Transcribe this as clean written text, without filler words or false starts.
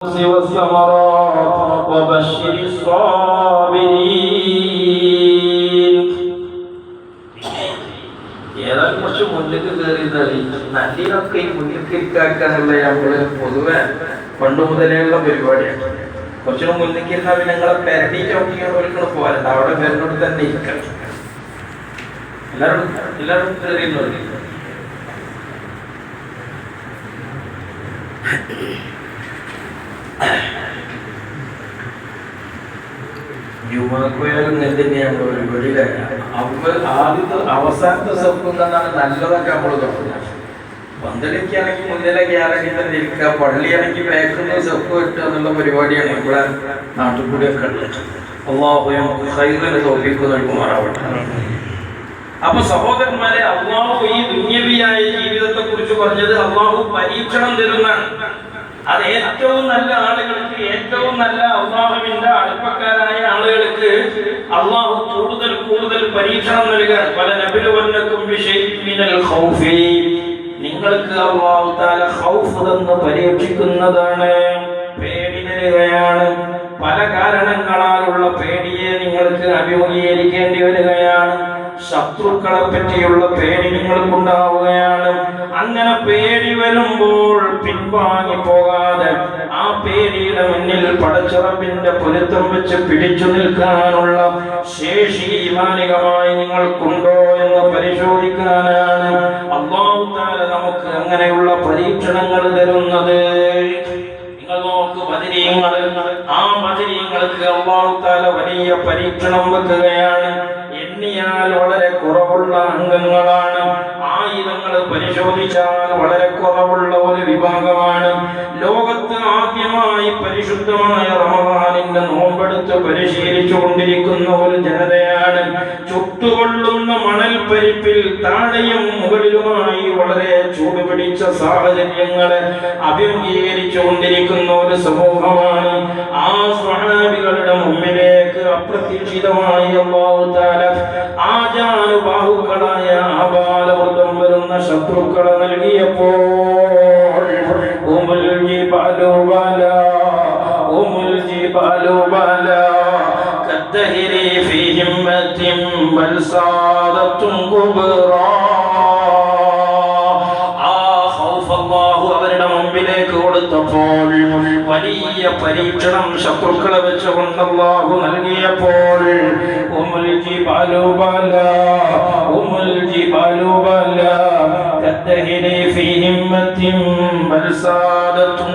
والثمرات وبشر الصابرين. ഏതായാലും കുറച്ച് മുന്നിലേക്ക് കയറിയതറി നല്ലതൊക്കെ ഈ മുന്നിലേക്കാക്കാനുള്ള നമ്മള് പൊതുവെ പണ്ട് മുതലേയുള്ള പരിപാടിയാണ്. കുറച്ചുകൂടെ മുന്നിലേക്ക് ഇരുന്നാൽ പിന്നെ ഞങ്ങളെ പെരടി ചവിട്ടിയാണ് പോരണ്ട, അവിടെ പേരിനോട് തന്നെ ഇരിക്കണം. എല്ലാവരും കയറിയെന്ന് പറഞ്ഞു. ജുമാക്കോയാലും തന്നെയാണ് പരിപാടി. ആദ്യത്തെ അവസാനത്തെ സബ്ബാണ് നല്ലതൊക്കെ നമ്മൾ തുടങ്ങുന്നത്. പന്തലിക്കാണെങ്കിൽ മുന്നിലെ ഗ്യാരണ്ടി തന്നെ ഇരിക്കുക, പള്ളിയാണെങ്കിൽ ബാക്കിൽ സബ്ബ് കിട്ടുക എന്നുള്ള പരിപാടിയാണ് ഇവിടെ നാട്ടിൽ കൂടിയൊക്കെ ഉള്ളത്. അള്ളാഹു തോഫീക്ക് നൽകുമാറാവട്ടെ. അപ്പൊ സഹോദരന്മാരെ, അള്ളാഹു ഈ ദുന്യവിയായ ജീവിതത്തെ കുറിച്ച് പറഞ്ഞത് അള്ളാഹു പരീക്ഷണം തരുന്നതാണ്. അത് ഏറ്റവും നല്ല ആളുകൾക്ക്, ഏറ്റവും നല്ല അള്ളാഹുവിന്റെ അടുപ്പക്കാരായ ആളുകൾക്ക് അള്ളാഹു കൂടുതൽ കൂടുതൽ പരീക്ഷണം നൽകാൻ. പല നബിലുവന്നക്കും മിനൽ ഖൗഫി, നിങ്ങൾക്ക് അള്ളാഹു തആല ഖൗഫ് തന്ന് പരീക്ഷിക്കുന്നതാണ്, പേടി തരികയാണ്. പല കാരണങ്ങളാലുള്ള പേടിയെ നിങ്ങൾക്ക് അഭിമുഖീകരിക്കേണ്ടി വരികയാണ്. ശത്രുക്കളെ പറ്റിയുള്ള പേടി നിങ്ങൾക്കുണ്ടാവുകയാണ്. അങ്ങനെ പേടി വരുമ്പോൾ പിൻവാങ്ങി പോകാതെ ആ പേടിയുടെ മുന്നിൽ പടച്ചറപ്പിന്റെ പൊരുത്തം വെച്ച് പിടിച്ചു നിൽക്കാനുള്ള ശേഷി ഈമാനികമായി നിങ്ങൾക്കുണ്ടോ എന്ന് പരിശോധിക്കാനാണ് അല്ലാഹു തആല നമുക്ക് അങ്ങനെയുള്ള പരീക്ഷണങ്ങൾ തരുന്നത്. നിങ്ങൾ നോക്ക്, ബദരീങ്ങൾ, ആ ബദരീങ്ങൾക്ക് അല്ലാഹു തആല വലിയ പരീക്ഷണം വെക്കുകയാണ്. എണ്ണിയാൽ വളരെ കുറവുള്ള അംഗങ്ങളാണ്. ആയുധങ്ങൾ പരിശോധിച്ചാൽ വളരെ കുറവുള്ള ഒരു വിഭാഗമാണ്. ലോകത്ത് ആദ്യമായി പരിശുദ്ധമായ റമദാനിന്റെ നോമ്പെടുത്ത് പരിശീലിച്ചു കൊണ്ടിരിക്കുന്ന ഒരു ജനതയാണ്. ചുട്ടുകൊള്ളുന്ന മണൽ പരിപ്പിൽ താഴെയും മുകളിലുമായി വളരെ ചൂട് പിടിച്ച സാഹചര്യങ്ങളെ അഭിമുഖീകരിച്ചു കൊണ്ടിരിക്കുന്ന ഒരു സമൂഹമാണ്. ആ സ്വഹാബികളുടെ മുമ്പിലേക്ക് അപ്രതീക്ഷിതമായി അല്ലാഹു തആല ആജാനുബാഹുക്കളായ ആബാലവൃതം വരുന്ന ശത്രുക്കളെ നൽകിയപ്പോൾ كالدهر في همة بل سادة كبرى. അവരുടെ മുമ്പിലേക്ക് കൊടുത്തപ്പോൾ വലിയ പരീക്ഷണം ശത്രുക്കളെ വെച്ചുകൊണ്ട് അല്ലാഹു നൽകിയപ്പോൾ ഉമുൽ ജിബാലു ബല കദ്ദഹിരി ഫീ ഹിമ്മത്തിൻ ബൽ സാദത്തും